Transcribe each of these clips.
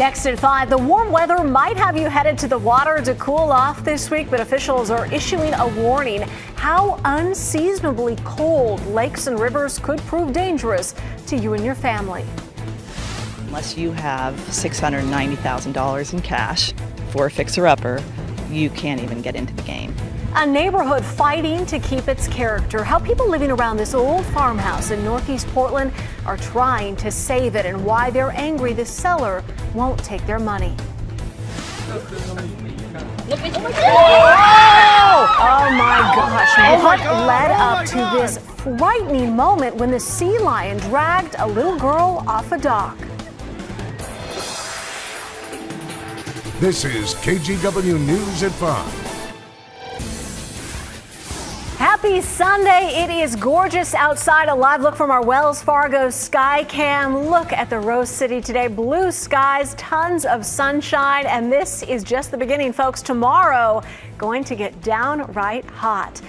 Next at 5, the warm weather might have you headed to the water to cool off this week, but officials are issuing a warning how unseasonably cold lakes and rivers could prove dangerous to you and your family. Unless you have $690,000 in cash for a fixer-upper, you can't even get into the game. A neighborhood fighting to keep its character. How people living around this old farmhouse in Northeast Portland are trying to save it, and why they're angry the seller won't take their money. Oh my gosh, what led up to this frightening moment when the sea lion dragged a little girl off a dock? This is KGW News at 5. Happy Sunday. It is gorgeous outside. A live look from our Wells Fargo Skycam. Look at the Rose City today. Blue skies, tons of sunshine, and this is just the beginning, folks. Tomorrow, going to get downright hot.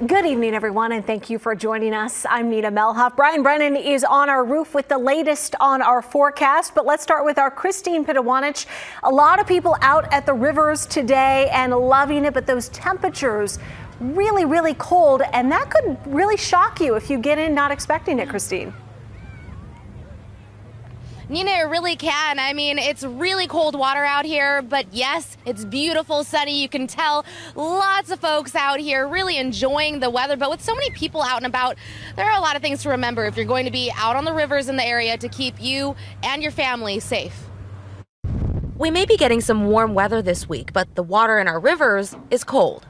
Good evening, everyone, and thank you for joining us. I'm Nina Melhoff. Brian Brennan is on our roof with the latest on our forecast, but let's start with our Christine Pitawanich. A lot of people out at the rivers today and loving it, but those temperatures really, really cold, and that could really shock you if you get in not expecting it, Christine. Nina, it really can. I mean, it's really cold water out here, but yes, it's beautiful, sunny. You can tell lots of folks out here really enjoying the weather, but with so many people out and about, there are a lot of things to remember if you're going to be out on the rivers in the area to keep you and your family safe. We may be getting some warm weather this week, but the water in our rivers is cold.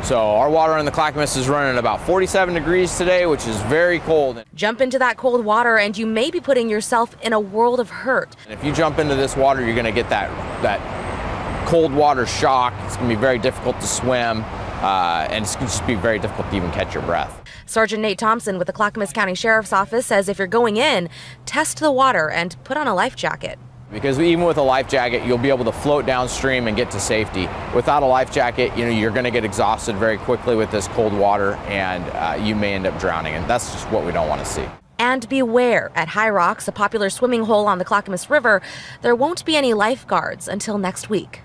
So our water in the Clackamas is running at about 47 degrees today, which is very cold. Jump into that cold water and you may be putting yourself in a world of hurt. And if you jump into this water, you're going to get that cold water shock. It's going to be very difficult to swim, and it's going to just be very difficult to even catch your breath. Sergeant Nate Thompson with the Clackamas County Sheriff's Office says if you're going in, test the water and put on a life jacket. Because even with a life jacket, you'll be able to float downstream and get to safety. Without a life jacket, you're going to get exhausted very quickly with this cold water, and you may end up drowning, and that's just what we don't want to see. And beware, at High Rocks, a popular swimming hole on the Clackamas River, there won't be any lifeguards until next week.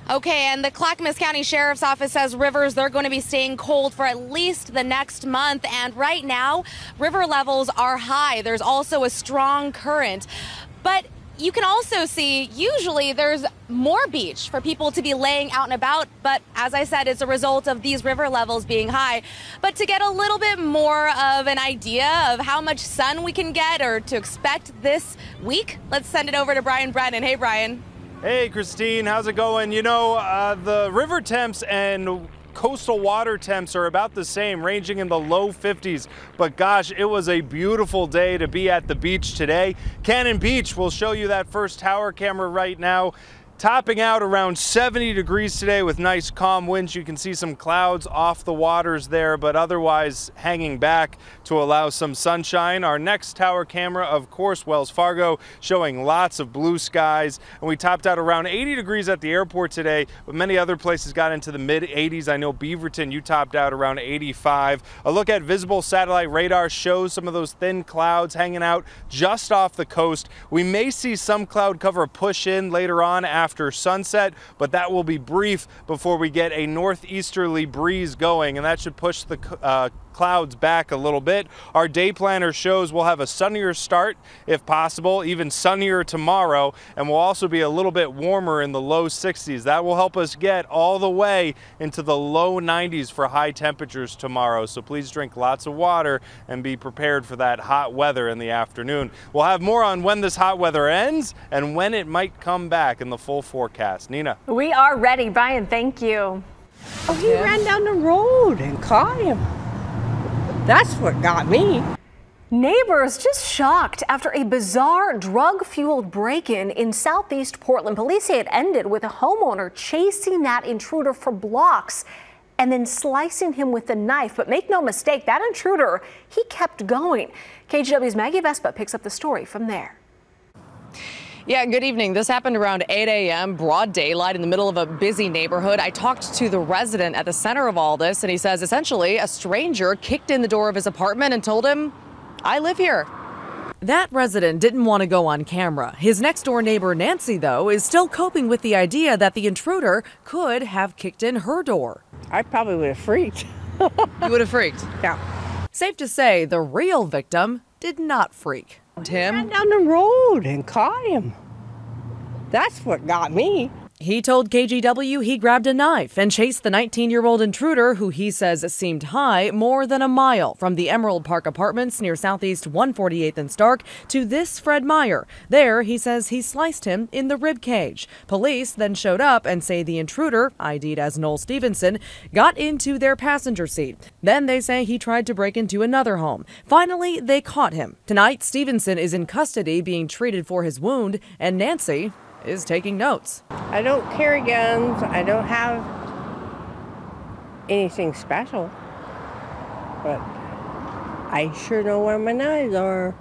Okay, and the Clackamas County Sheriff's Office says rivers, they're going to be staying cold for at least the next month. And right now, river levels are high. There's also a strong current. But you can also see, usually there's more beach for people to be laying out and about. But as I said, it's a result of these river levels being high. But to get a little bit more of an idea of how much sun we can get or to expect this week, let's send it over to Brian Brennan. Hey, Brian. Hey, Christine, how's it going? You know, the river temps and coastal water temps are about the same, ranging in the low 50s. But gosh, it was a beautiful day to be at the beach today. Cannon Beach, we'll show you that first tower camera right now. Topping out around 70 degrees today with nice calm winds. You can see some clouds off the waters there, but otherwise hanging back to allow some sunshine. Our next tower camera, of course, Wells Fargo, showing lots of blue skies. And we topped out around 80 degrees at the airport today, but many other places got into the mid 80s. I know Beaverton, you topped out around 85. A look at visible satellite radar shows some of those thin clouds hanging out just off the coast. We may see some cloud cover push in later on after sunset, but that will be brief before we get a northeasterly breeze going, and that should push the clouds back a little bit. Our day planner shows we'll have a sunnier start if possible, even sunnier tomorrow, and we'll also be a little bit warmer in the low 60s. That will help us get all the way into the low 90s for high temperatures tomorrow. So please drink lots of water and be prepared for that hot weather in the afternoon. We'll have more on when this hot weather ends and when it might come back in the full forecast. Nina. We are ready. Brian, thank you. Oh, he ran down the road and caught him. That's what got me. Neighbors just shocked after a bizarre drug-fueled break-in in southeast Portland. Police say it ended with a homeowner chasing that intruder for blocks and then slicing him with a knife. But make no mistake, that intruder, he kept going. KGW's Maggie Vespa picks up the story from there. Yeah, good evening. This happened around 8 a.m., broad daylight in the middle of a busy neighborhood. I talked to the resident at the center of all this, and he says essentially a stranger kicked in the door of his apartment and told him, "I live here." That resident didn't want to go on camera. His next-door neighbor, Nancy, though, is still coping with the idea that the intruder could have kicked in her door. I probably would have freaked. You would have freaked? Yeah. Safe to say, the real victim did not freak. I ran down the road and caught him. That's what got me. He told KGW he grabbed a knife and chased the 19-year-old intruder, who he says seemed high, more than a mile from the Emerald Park Apartments near Southeast 148th and Stark to this Fred Meyer. There, he says he sliced him in the rib cage. Police then showed up and say the intruder, ID'd as Noel Stevenson, got into their passenger seat. Then they say he tried to break into another home. Finally, they caught him. Tonight, Stevenson is in custody being treated for his wound, and Nancy is taking notes. I don't carry guns. I don't have anything special. But I sure know where my knives are.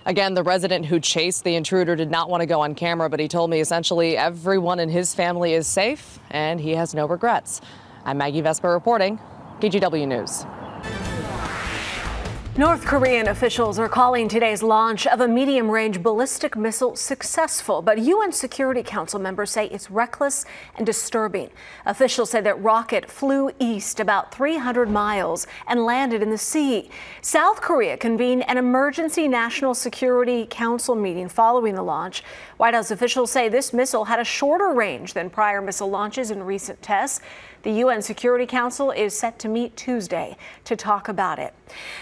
Again, the resident who chased the intruder did not want to go on camera, but he told me essentially everyone in his family is safe and he has no regrets. I'm Maggie Vesper reporting, KGW News. North Korean officials are calling today's launch of a medium-range ballistic missile successful, but UN Security Council members say it's reckless and disturbing. Officials say that rocket flew east about 300 miles and landed in the sea. South Korea convened an emergency National Security Council meeting following the launch. White House officials say this missile had a shorter range than prior missile launches in recent tests. The UN Security Council is set to meet Tuesday to talk about it.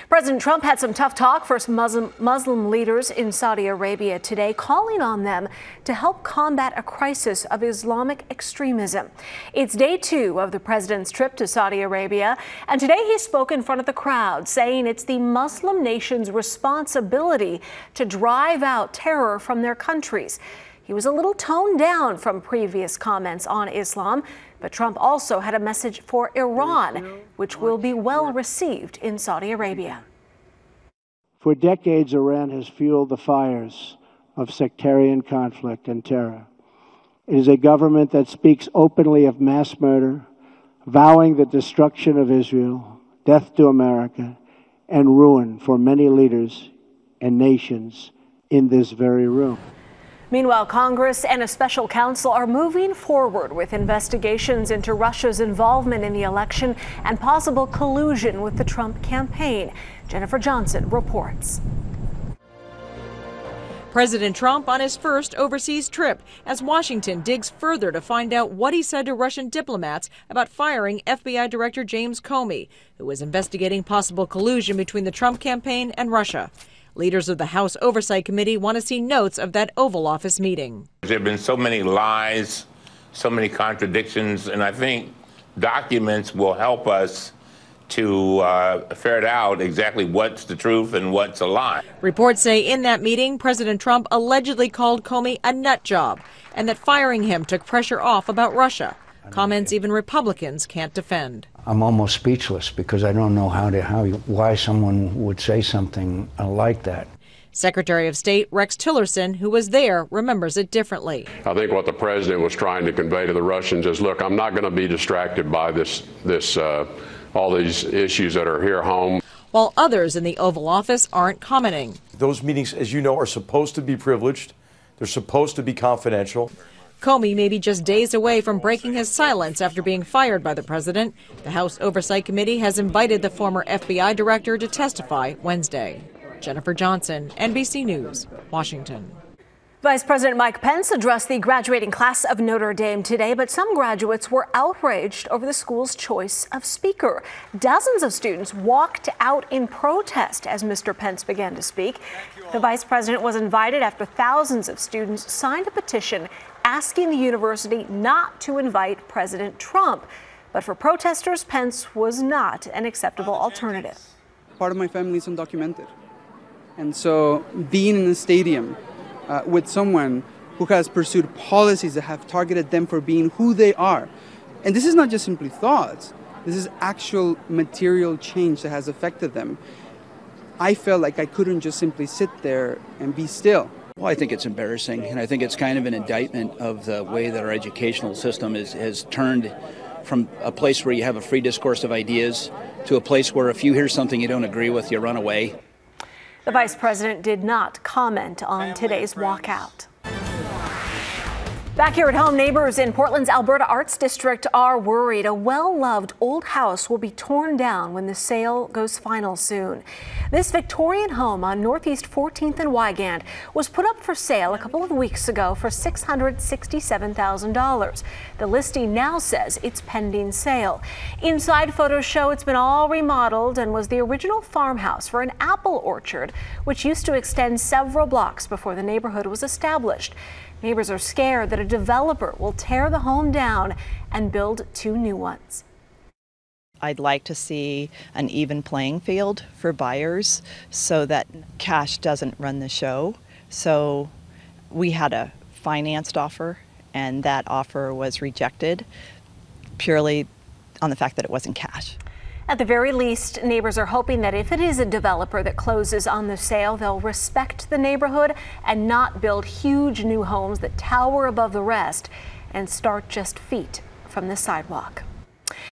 President Trump had some tough talk for Muslim leaders in Saudi Arabia today, calling on them to help combat a crisis of Islamic extremism. It's day 2 of the president's trip to Saudi Arabia, and today he spoke in front of the crowd, saying it's the Muslim nation's responsibility to drive out terror from their countries. He was a little toned down from previous comments on Islam, but Trump also had a message for Iran, which will be well received in Saudi Arabia. For decades, Iran has fueled the fires of sectarian conflict and terror. It is a government that speaks openly of mass murder, vowing the destruction of Israel, death to America, and ruin for many leaders and nations in this very room. Meanwhile, Congress and a special counsel are moving forward with investigations into Russia's involvement in the election and possible collusion with the Trump campaign. Jennifer Johnson reports. President Trump on his first overseas trip as Washington digs further to find out what he said to Russian diplomats about firing FBI Director James Comey, who was investigating possible collusion between the Trump campaign and Russia. Leaders of the House Oversight Committee want to see notes of that Oval Office meeting. There have been so many lies, so many contradictions, and I think documents will help us to ferret out exactly what's the truth and what's a lie. Reports say in that meeting, President Trump allegedly called Comey a nut job and that firing him took pressure off about Russia. Comments even Republicans can't defend. I'm almost speechless because I don't know why someone would say something like that. Secretary of State Rex Tillerson, who was there, remembers it differently. I think what the president was trying to convey to the Russians is, look, I'm not going to be distracted by all these issues that are here home. While others in the Oval Office aren't commenting. Those meetings, as you know, are supposed to be privileged. They're supposed to be confidential. Comey may be just days away from breaking his silence after being fired by the president. The House Oversight Committee has invited the former FBI director to testify Wednesday. Jennifer Johnson, NBC News, Washington. Vice President Mike Pence addressed the graduating class of Notre Dame today, but some graduates were outraged over the school's choice of speaker. Dozens of students walked out in protest as Mr. Pence began to speak. The vice president was invited after thousands of students signed a petition asking the university not to invite President Trump. But for protesters, Pence was not an acceptable alternative. Part of my family is undocumented. And so being in a stadium with someone who has pursued policies that have targeted them for being who they are. And this is not just simply thoughts. This is actual material change that has affected them. I felt like I couldn't just simply sit there and be still. Well, I think it's embarrassing, and I think it's kind of an indictment of the way that our educational system has turned from a place where you have a free discourse of ideas to a place where if you hear something you don't agree with, you run away. The vice president did not comment on today's walkout. Back here at home, neighbors in Portland's Alberta Arts District are worried. A well-loved old house will be torn down when the sale goes final soon. This Victorian home on Northeast 14th and Wygant was put up for sale a couple of weeks ago for $667,000. The listing now says it's pending sale. Inside photos show it's been all remodeled and was the original farmhouse for an apple orchard, which used to extend several blocks before the neighborhood was established. Neighbors are scared that a developer will tear the home down and build 2 new ones. I'd like to see an even playing field for buyers so that cash doesn't run the show. So we had a financed offer, and that offer was rejected purely on the fact that it wasn't cash. At the very least, neighbors are hoping that if it is a developer that closes on the sale, they'll respect the neighborhood and not build huge new homes that tower above the rest and start just feet from the sidewalk.